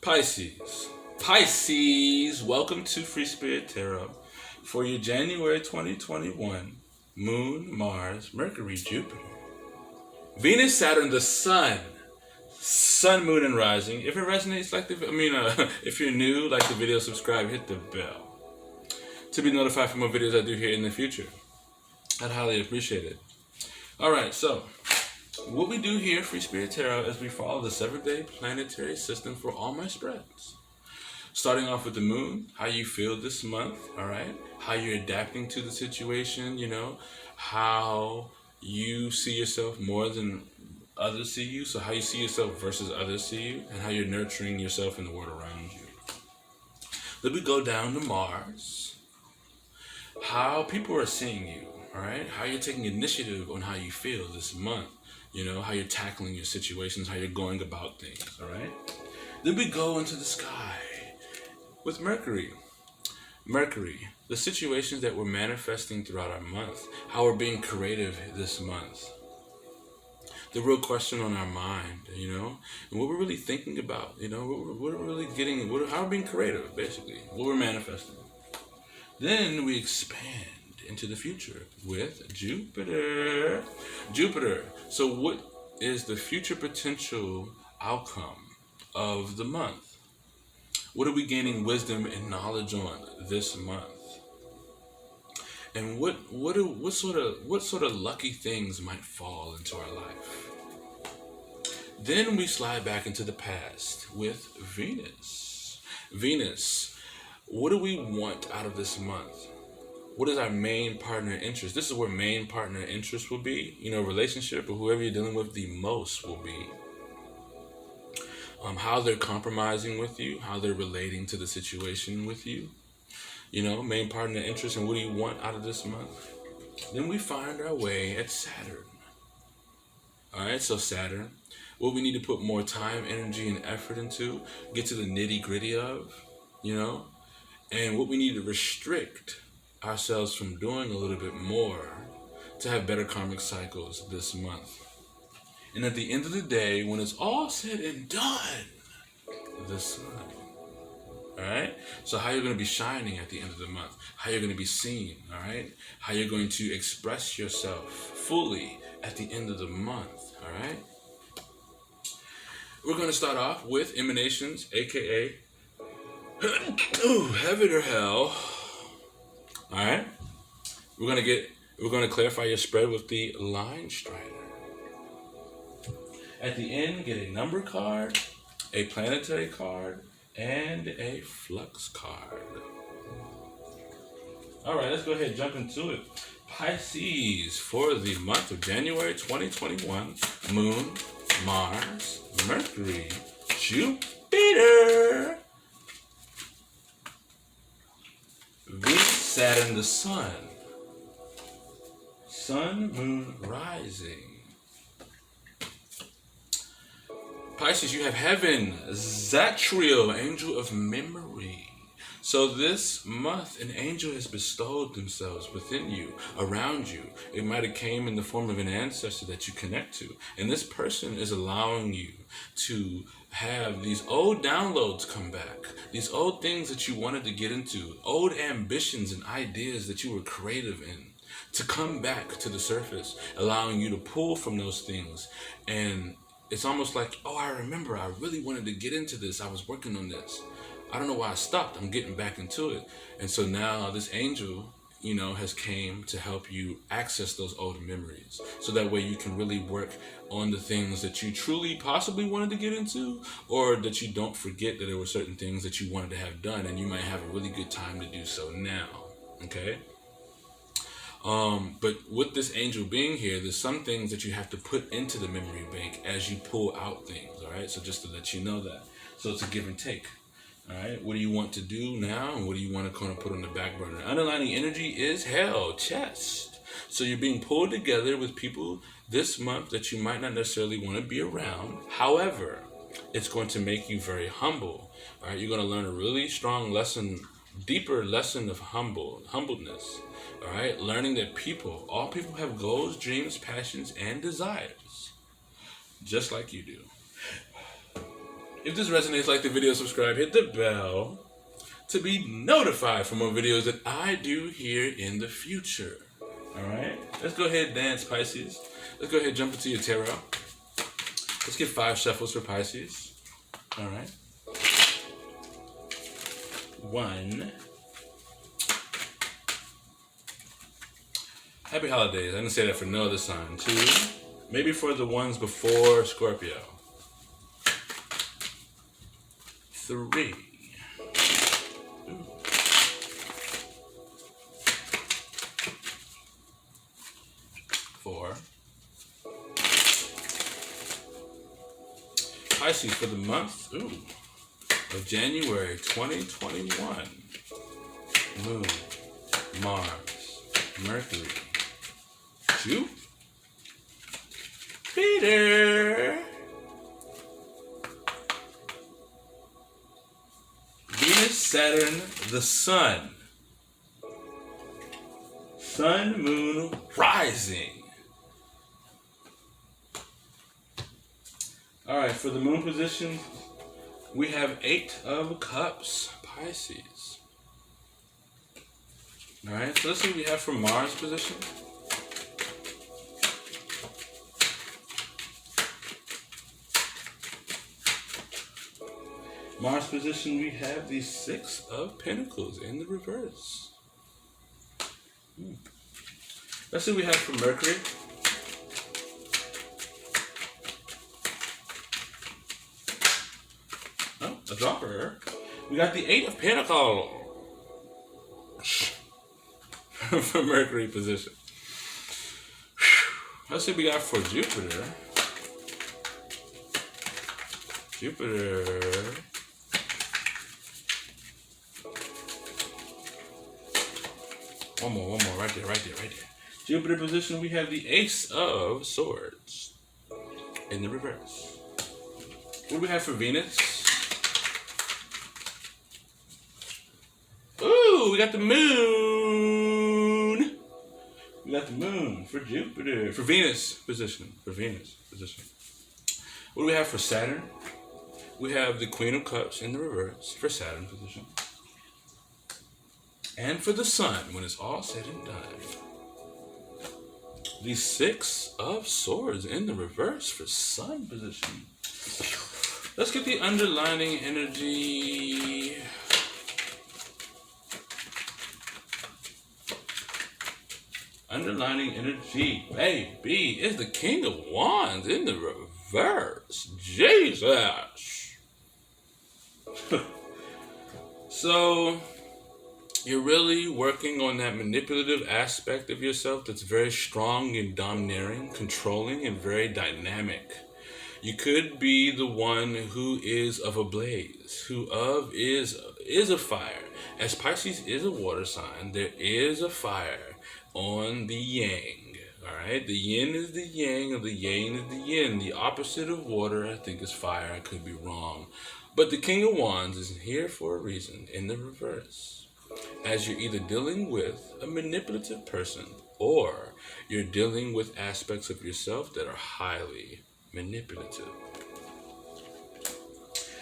Pisces. Pisces, welcome to Free Spirit Tarot for your January 2021 Moon, Mars, Mercury, Jupiter, Venus, Saturn, the Sun. Sun, Moon, and Rising. If it resonates, if you're new, like the video, subscribe, hit the bell to be notified for more videos I do here in the future. I'd highly appreciate it. Alright, so what we do here, Free Spirit Tarot, is we follow the 7-day planetary system for all my spreads. Starting off with the moon, how you feel this month, alright? How you're adapting to the situation, how you see yourself more than others see you, so how you see yourself versus others see you, and how you're nurturing yourself in the world around you. Then we go down to Mars, how people are seeing you, alright? How you're taking initiative on how you feel this month. How you're tackling your situations, how you're going about things, all right? Then we go into the sky with Mercury. Mercury, the situations that we're manifesting throughout our month, how we're being creative this month. The real question on our mind, and what we're really thinking about, what we're really getting, how we're being creative, basically, what we're manifesting. Then we expand into the future with Jupiter. Jupiter. So what is the future potential outcome of the month? What are we gaining wisdom and knowledge on this month? And what sort of lucky things might fall into our life? Then we slide back into the past with Venus. Venus, what do we want out of this month? What is our main partner interest? This is where main partner interest will be. Relationship or whoever you're dealing with the most will be. How they're compromising with you, how they're relating to the situation with you. Main partner interest and what do you want out of this month? Then we find our way at Saturn. Alright, so Saturn, what we need to put more time, energy, and effort into, get to the nitty-gritty of, and what we need to restrict ourselves from doing a little bit more to have better karmic cycles this month. And at the end of the day, when it's all said and done, the sun. Alright? So how you're going to be shining at the end of the month, how you're going to be seen, alright? How you're going to express yourself fully at the end of the month, alright? We're going to start off with emanations, aka heaven or hell. Alright? We're gonna clarify your spread with the line strider. At the end, get a number card, a planetary card, and a flux card. Alright, let's go ahead and jump into it. Pisces, for the month of January 2021, Moon, Mars, Mercury, Jupiter, Venus, Saturn, the Sun. Sun, Moon, Rising. Pisces, you have Heaven, Zatriel, Angel of Memory. So this month, an angel has bestowed themselves within you, around you. It might have came in the form of an ancestor that you connect to. And this person is allowing you to have these old downloads come back. These old things that you wanted to get into. Old ambitions and ideas that you were creative in. To come back to the surface. Allowing you to pull from those things. And it's almost like, I remember I really wanted to get into this. I was working on this. I don't know why I stopped. I'm getting back into it. And so now this angel, has came to help you access those old memories. So that way you can really work on the things that you truly possibly wanted to get into, or that you don't forget that there were certain things that you wanted to have done, and you might have a really good time to do so now. Okay? But with this angel being here, there's some things that you have to put into the memory bank as you pull out things. All right? So just to let you know that. So it's a give and take. All right, what do you want to do now, and what do you want to kind of put on the back burner? Underlining energy is hell, chest. So you're being pulled together with people this month that you might not necessarily want to be around. However, it's going to make you very humble. All right, you're going to learn a really strong lesson, deeper lesson of humbleness. All right, learning that all people have goals, dreams, passions, and desires, just like you do. If this resonates, like the video, subscribe, hit the bell to be notified for more videos that I do here in the future. Alright? Let's go ahead and dance, Pisces. Let's go ahead and jump into your tarot. Let's get 5 shuffles for Pisces. Alright. 1. Happy holidays. I didn't say that for no other sign. 2. Maybe for the ones before Scorpio. 3. Ooh. 4. Pisces for the month of January 2021. Moon, Mars, Mercury, Jupiter, Venus, Saturn, the Sun. Sun, Moon, rising. Alright, for the Moon position, we have 8 of Cups, Pisces. Alright, so let's see what we have for Mars position. Mars position, we have the 6 of Pentacles in the reverse. Let's see what we have for Mercury. Oh, a dropper. We got the 8 of Pentacles for Mercury position. Let's see what we got for Jupiter. One more, right there. Jupiter position, we have the Ace of Swords in the reverse. What do we have for Venus? Ooh, we got the Moon. We got the Moon for Jupiter. For Venus position. What do we have for Saturn? We have the Queen of Cups in the reverse for Saturn position. And for the Sun, when it's all said and done, the 6 of Swords in the reverse for Sun position. Let's get the underlining energy. Underlining energy, baby, is the King of Wands in the reverse. Jesus. So, you're really working on that manipulative aspect of yourself that's very strong and domineering, controlling, and very dynamic. You could be the one who is of a blaze, who is a fire. As Pisces is a water sign, there is a fire on the yang. Alright? The yin is the yang, and the yang is the yin. The opposite of water, I think, is fire. I could be wrong. But the King of Wands is here for a reason, in the reverse. As you're either dealing with a manipulative person, or you're dealing with aspects of yourself that are highly manipulative.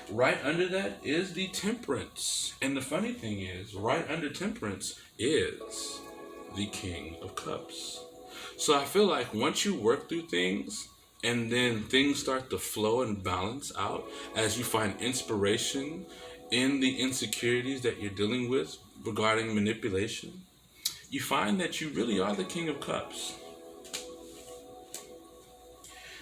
Right under that is the Temperance. And the funny thing is, right under Temperance is the King of Cups. So I feel like once you work through things, and then things start to flow and balance out, as you find inspiration in the insecurities that you're dealing with regarding manipulation, you find that you really are the King of Cups.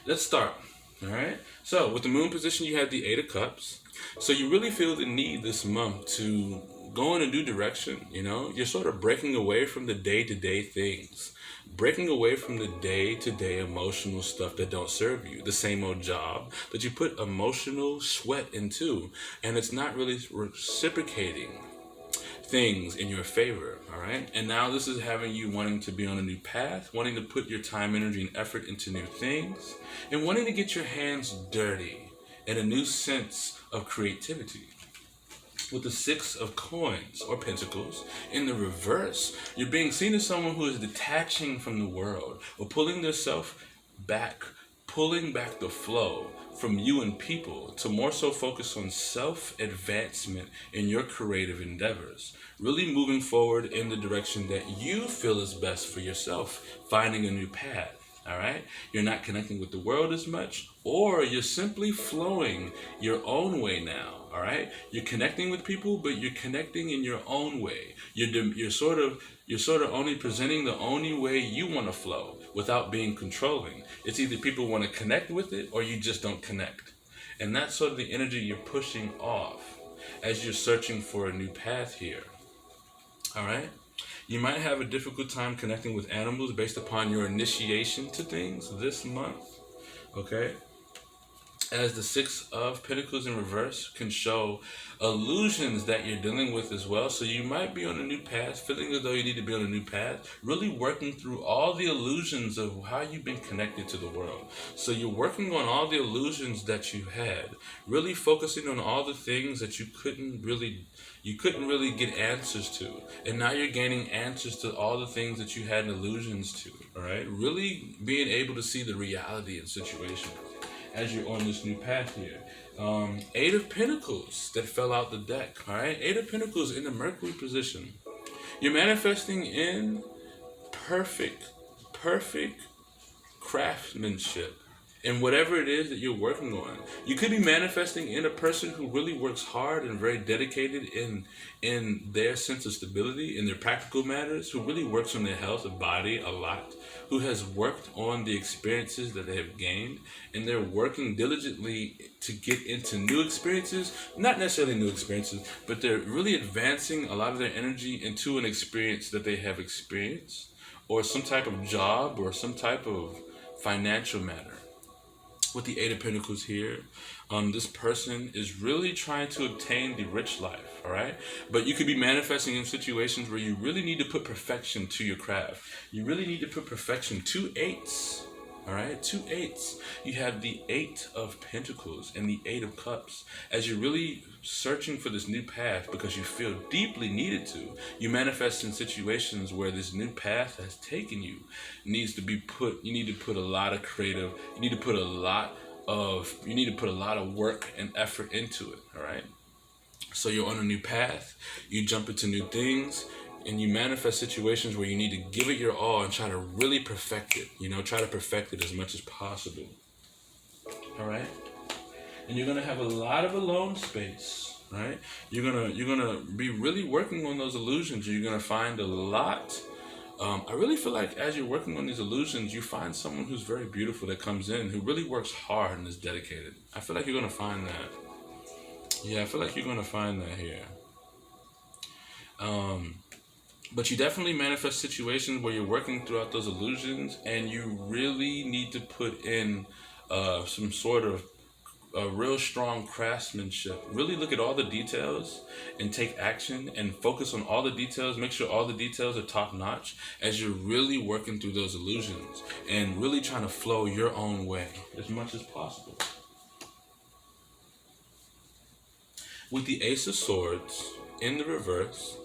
Let's start. Alright? So, with the Moon position, you have the 8 of Cups. So you really feel the need this month to go in a new direction, you know? You're sort of breaking away from the day-to-day things. Breaking away from the day-to-day emotional stuff that don't serve you. The same old job that you put emotional sweat into, and it's not really reciprocating things in your favor, all right? And now this is having you wanting to be on a new path, wanting to put your time, energy, and effort into new things, and wanting to get your hands dirty in a new sense of creativity. With the 6 of Coins or Pentacles in the reverse, you're being seen as someone who is detaching from the world, or pulling themselves back, pulling back the flow, from you and people to more so focus on self-advancement in your creative endeavors. Really moving forward in the direction that you feel is best for yourself, finding a new path. All right? You're not connecting with the world as much, or you're simply flowing your own way now. All right? You're connecting with people, but you're connecting in your own way. You're sort of only presenting the only way you want to flow without being controlling. It's either people want to connect with it or you just don't connect. And that's sort of the energy you're pushing off as you're searching for a new path here. All right? You might have a difficult time connecting with animals based upon your initiation to things this month, okay? As the Six of Pentacles in reverse can show illusions that you're dealing with as well. So you might be on a new path, feeling as though you need to be on a new path, really working through all the illusions of how you've been connected to the world. So you're working on all the illusions that you had, really focusing on all the things that you couldn't really get answers to. And now you're gaining answers to all the things that you had illusions to, all right? Really being able to see the reality in situations as you're on this new path here. Eight of Pentacles that fell out the deck, all right? Eight of Pentacles in the Mercury position. You're manifesting in perfect craftsmanship in whatever it is that you're working on. You could be manifesting in a person who really works hard and very dedicated in their sense of stability, in their practical matters, who really works on their health of body a lot, who has worked on the experiences that they have gained, and they're working diligently to get into new experiences, not necessarily new experiences, but they're really advancing a lot of their energy into an experience that they have experienced, or some type of job, or some type of financial matter. With the Eight of Pentacles here, this person is really trying to obtain the rich life, all right? But you could be manifesting in situations where you really need to put perfection to your craft. You really need to put perfection. 2 eights, all right? 2 eights. You have the Eight of Pentacles and the Eight of Cups. As you're really searching for this new path because you feel deeply needed to, you manifest in situations where this new path has taken you needs to be put. You need to put a lot of creative. You need to put a lot of work and effort into it. All right. So you're on a new path. You jump into new things. And you manifest situations where you need to give it your all and try to really perfect it. Try to perfect it as much as possible. All right? And you're going to have a lot of alone space, right? You're going to be really working on those illusions. You're going to find a lot. I really feel like as you're working on these illusions, you find someone who's very beautiful that comes in, who really works hard and is dedicated. I feel like you're going to find that. Yeah, I feel like you're going to find that here. But you definitely manifest situations where you're working throughout those illusions, and you really need to put in some sort of a real strong craftsmanship. Really look at all the details and take action and focus on all the details. Make sure all the details are top notch as you're really working through those illusions and really trying to flow your own way as much as possible. With the Ace of Swords in the reverse,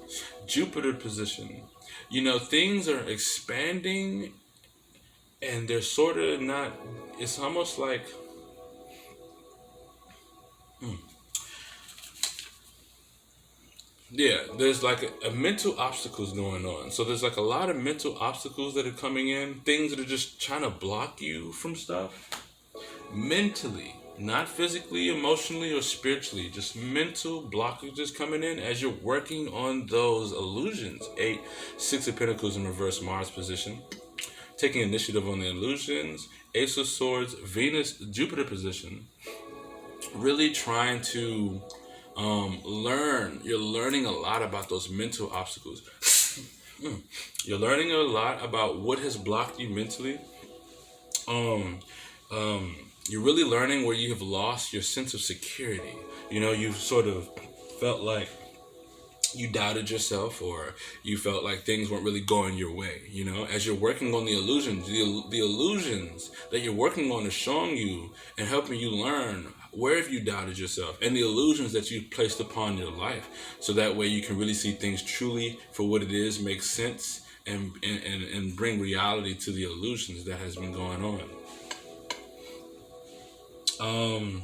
Jupiter position, things are expanding and they're sort of not, it's almost like, there's like a mental obstacles going on. So there's like a lot of mental obstacles that are coming in, things that are just trying to block you from stuff mentally. Not physically, emotionally, or spiritually. Just mental blockages coming in as you're working on those illusions. 6 of Pentacles in reverse, Mars position. Taking initiative on the illusions. Ace of Swords, Venus, Jupiter position. Really trying to learn. You're learning a lot about those mental obstacles. You're learning a lot about what has blocked you mentally. You're really learning where you have lost your sense of security. You've sort of felt like you doubted yourself, or you felt like things weren't really going your way. As you're working on the illusions, the illusions that you're working on is showing you and helping you learn where have you doubted yourself and the illusions that you've placed upon your life. So that way you can really see things truly for what it is, make sense, and bring reality to the illusions that has been going on. Um,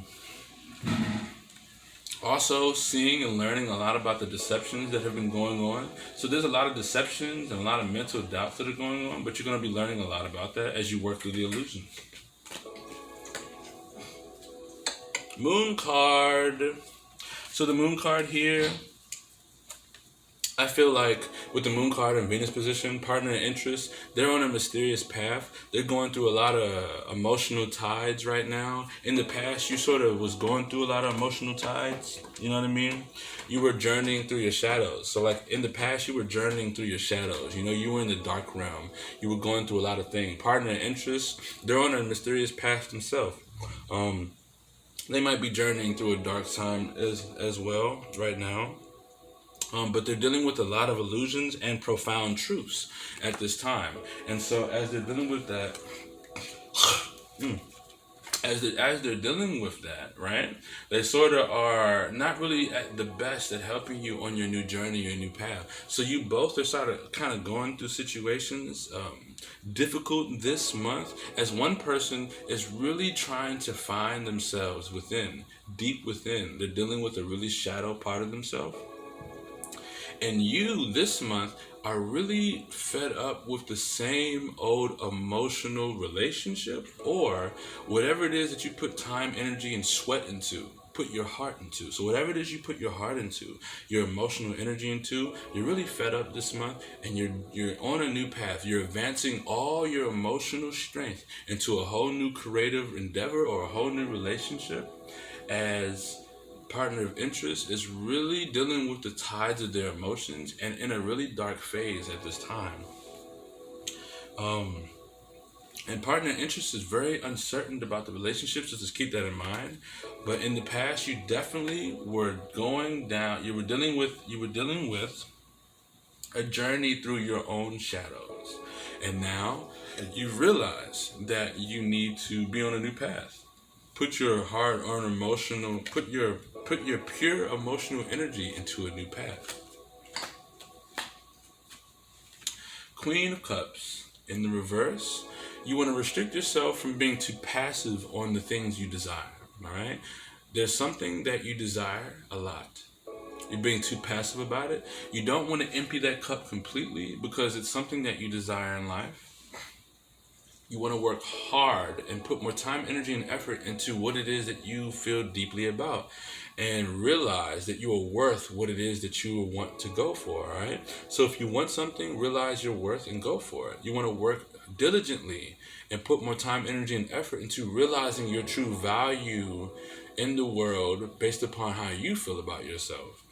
Also, seeing and learning a lot about the deceptions that have been going on. So there's a lot of deceptions and a lot of mental doubts that are going on, but you're going to be learning a lot about that as you work through the illusions. Moon card. So the moon card here, I feel like with the moon card and Venus position, partner and interest, they're on a mysterious path. They're going through a lot of emotional tides right now. In the past, you sort of was going through a lot of emotional tides. You know what I mean? You were journeying through your shadows. So like in the past, you were journeying through your shadows. You know, you were in the dark realm. You were going through a lot of things. Partner and interest, they're on a mysterious path themselves. They might be journeying through a dark time as well right now. But they're dealing with a lot of illusions and profound truths at this time. And so as they're dealing with that, as they're dealing with that, right, they sort of are not really at the best at helping you on your new journey, your new path. So you both are sort of kind of going through situations difficult this month, as one person is really trying to find themselves within, deep within. They're dealing with a really shadow part of themselves. And you, this month, are really fed up with the same old emotional relationship or whatever it is that you put time, energy, and sweat into, put your heart into. So whatever it is you put your heart into, your emotional energy into, you're really fed up this month and you're on a new path. You're advancing all your emotional strength into a whole new creative endeavor or a whole new relationship, as partner of interest is really dealing with the tides of their emotions and in a really dark phase at this time. And partner in interest is very uncertain about the relationships, so just keep that in mind. But in the past, you definitely were going down. You were dealing with a journey through your own shadows, and now you realize that you need to be on a new path. Put your hard-earned emotional, put your pure emotional energy into a new path. Queen of Cups in the reverse. You want to restrict yourself from being too passive on the things you desire. All right. There's something that you desire a lot. You're being too passive about it. You don't want to empty that cup completely because it's something that you desire in life. You want to work hard and put more time, energy, and effort into what it is that you feel deeply about, and realize that you are worth what it is that you want to go for, all right? So if you want something, realize your worth and go for it. You want to work diligently and put more time, energy, and effort into realizing your true value in the world based upon how you feel about yourself,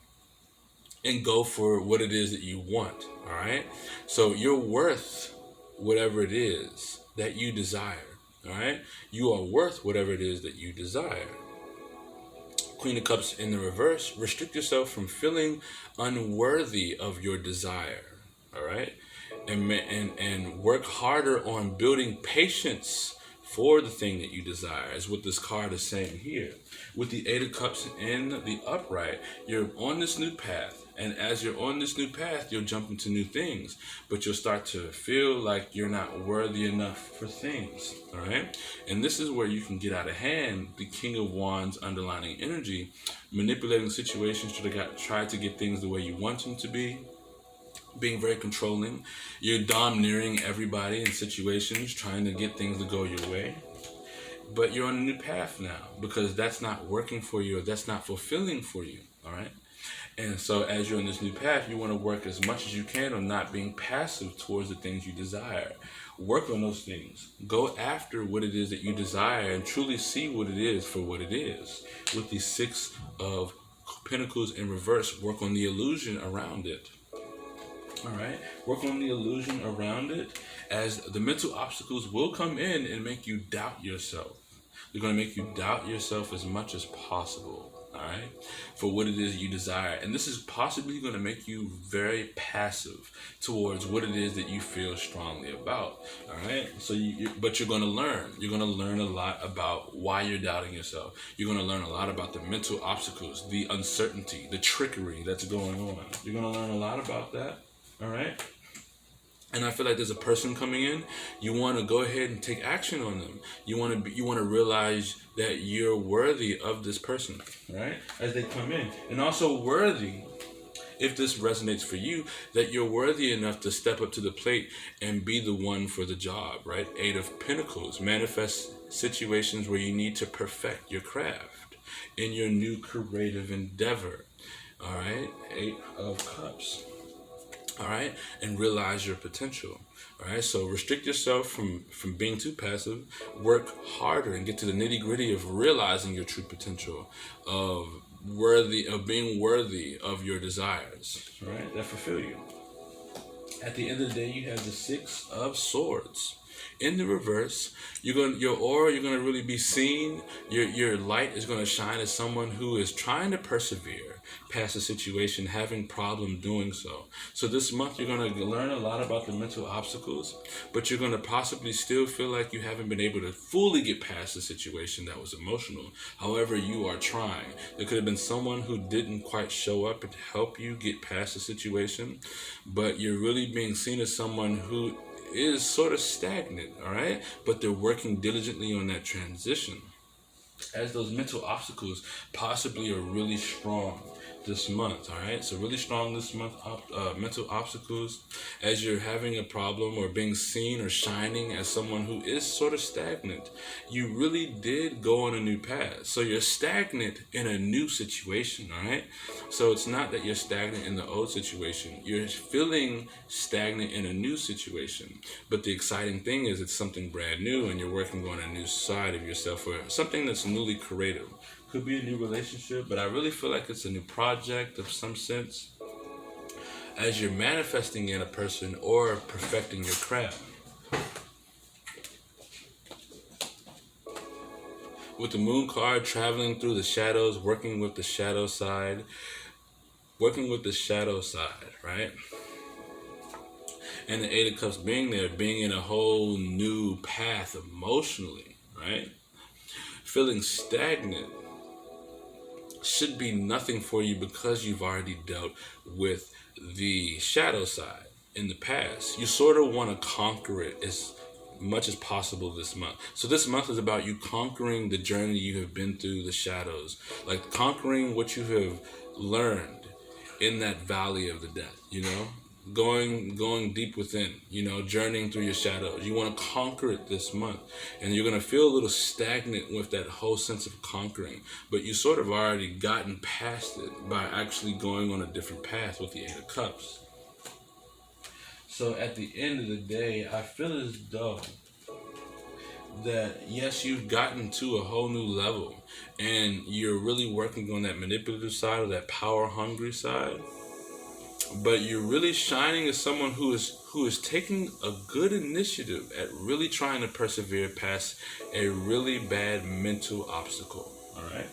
and go for what it is that you want, all right? So you're worth whatever it is that you desire, all right? You are worth whatever it is that you desire. Queen of Cups in the reverse, restrict yourself from feeling unworthy of your desire, all right? And work harder on building patience for the thing that you desire, is what this card is saying here. With the Eight of Cups in the upright, you're on this new path. And as you're on this new path, you'll jump into new things, but you'll start to feel like you're not worthy enough for things, all right? And this is where you can get out of hand the King of Wands underlining energy, manipulating situations to try to get things the way you want them to be, being very controlling. You're domineering everybody in situations, trying to get things to go your way. But you're on a new path now because that's not working for you, or that's not fulfilling for you, all right? And so as you're on this new path, you want to work as much as you can on not being passive towards the things you desire. Work on those things. Go after what it is that you desire and truly see what it is for what it is. With the Six of Pentacles in reverse, work on the illusion around it. All right, work on the illusion around it, as the mental obstacles will come in and make you doubt yourself. They're going to make you doubt yourself as much as possible, all right, for what it is you desire. And this is possibly going to make you very passive towards what it is that you feel strongly about, all right? So, but you're going to learn. You're going to learn a lot about why you're doubting yourself. You're going to learn a lot about the mental obstacles, the uncertainty, the trickery that's going on. You're going to learn a lot about that, all right? and I feel like there's a person coming in, you want to go ahead and take action on them. You want to realize that you're worthy of this person, right? As they come in, and also worthy, if this resonates for you, that you're worthy enough to step up to the plate and be the one for the job, right? Eight of Pentacles, manifest situations where you need to perfect your craft in your new creative endeavor, all right? Eight of Cups. All right, and realize your potential. All right, so restrict yourself from being too passive. Work harder and get to the nitty gritty of realizing your true potential, of being worthy of your desires. All right, that fulfill you. At the end of the day, you have the Six of Swords. In the reverse, your aura, you're gonna really be seen. Your light is gonna shine as someone who is trying to persevere past a situation, having problem doing so. So this month you're gonna learn a lot about the mental obstacles, but you're gonna possibly still feel like you haven't been able to fully get past the situation that was emotional. However, you are trying. There could have been someone who didn't quite show up and help you get past the situation, but you're really being seen as someone who is sort of stagnant, all right? But they're working diligently on that transition, as those mental obstacles possibly are really strong this month, all right? So really strong this month, mental obstacles, as you're having a problem or being seen or shining as someone who is sort of stagnant. You really did go on a new path. So you're stagnant in a new situation, all right? So it's not that you're stagnant in the old situation. You're feeling stagnant in a new situation. But the exciting thing is it's something brand new, and you're working on a new side of yourself, or something that's newly creative. Could be a new relationship, but I really feel like it's a new project of some sense, as you're manifesting in a person or perfecting your craft. With the Moon card, traveling through the shadows, working with the shadow side, right? And the Eight of Cups being there, being in a whole new path emotionally, right? Feeling stagnant should be nothing for you, because you've already dealt with the shadow side in the past. You sort of want to conquer it as much as possible this month. So this month is about you conquering the journey you have been through, the shadows, like conquering what you have learned in that valley of the death, you know, going deep within, you know, journeying through your shadows. You want to conquer it this month, and you're going to feel a little stagnant with that whole sense of conquering, but you sort of already gotten past it by actually going on a different path with the Eight of Cups. So at the end of the day, I feel as though that yes, you've gotten to a whole new level, and you're really working on that manipulative side, or that power hungry side. But you're really shining as someone who is taking a good initiative at really trying to persevere past a really bad mental obstacle. All right.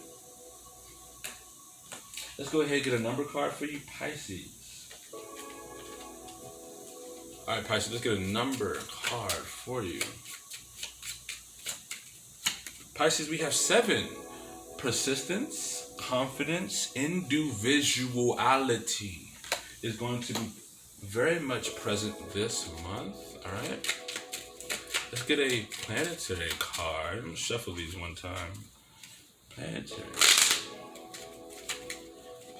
Let's go ahead and get a number card for you, Pisces. All right, Pisces, let's get a number card for you. Pisces, we have 7. Persistence, confidence, individuality is going to be very much present this month, all right? Let's get a planetary card. I'm gonna shuffle these one time.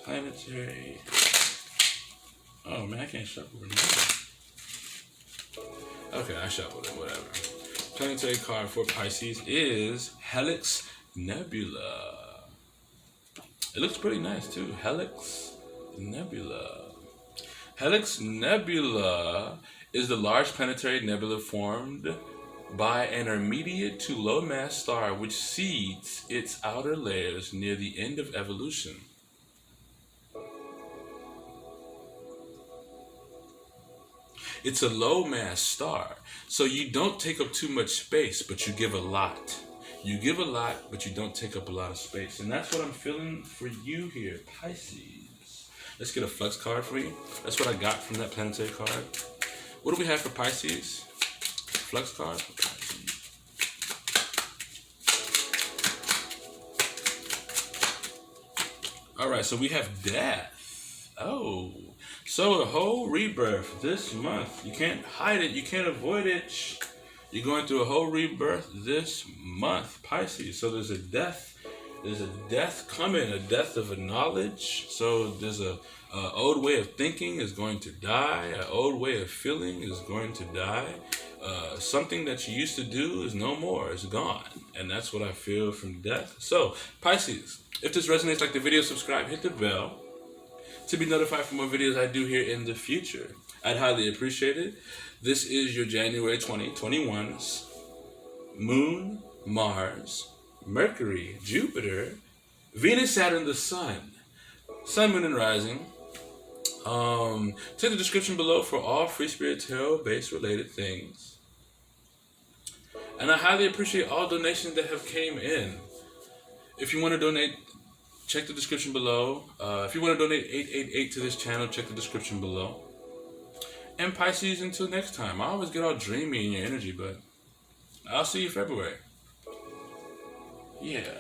Planetary. Oh man, I can't shuffle it now. Okay, I shuffled it, whatever. Planetary card for Pisces is Helix Nebula. It looks pretty nice too. Helix Nebula. Helix Nebula is the large planetary nebula formed by an intermediate to low mass star which seeds its outer layers near the end of evolution. It's a low mass star, so you don't take up too much space, but you give a lot. You give a lot, but you don't take up a lot of space. And that's what I'm feeling for you here, Pisces. Let's get a flex card for you. That's what I got from that planetary card. What do we have for Pisces? Flex card for Pisces. All right, so we have death. Oh, so the whole rebirth this month. You can't hide it. You can't avoid it. Shh. You're going through a whole rebirth this month, Pisces. So there's a death. There's a death coming, a death of a knowledge. So there's a old way of thinking is going to die. An old way of feeling is going to die. Something that you used to do is no more. It's gone. And that's what I feel from death. So, Pisces, if this resonates, like the video, subscribe, hit the bell to be notified for more videos I do here in the future. I'd highly appreciate it. This is your January 2021's Moon, Mars, Mercury, Jupiter, Venus, Saturn, the Sun, Sun, Moon, and Rising. Check the description below for all Free Spirit Tarot based related things. And I highly appreciate all donations that have came in. If you want to donate, check the description below. If you want to donate 888 to this channel, check the description below. And Pisces, until next time. I always get all dreamy in your energy, but I'll see you February. Yeah.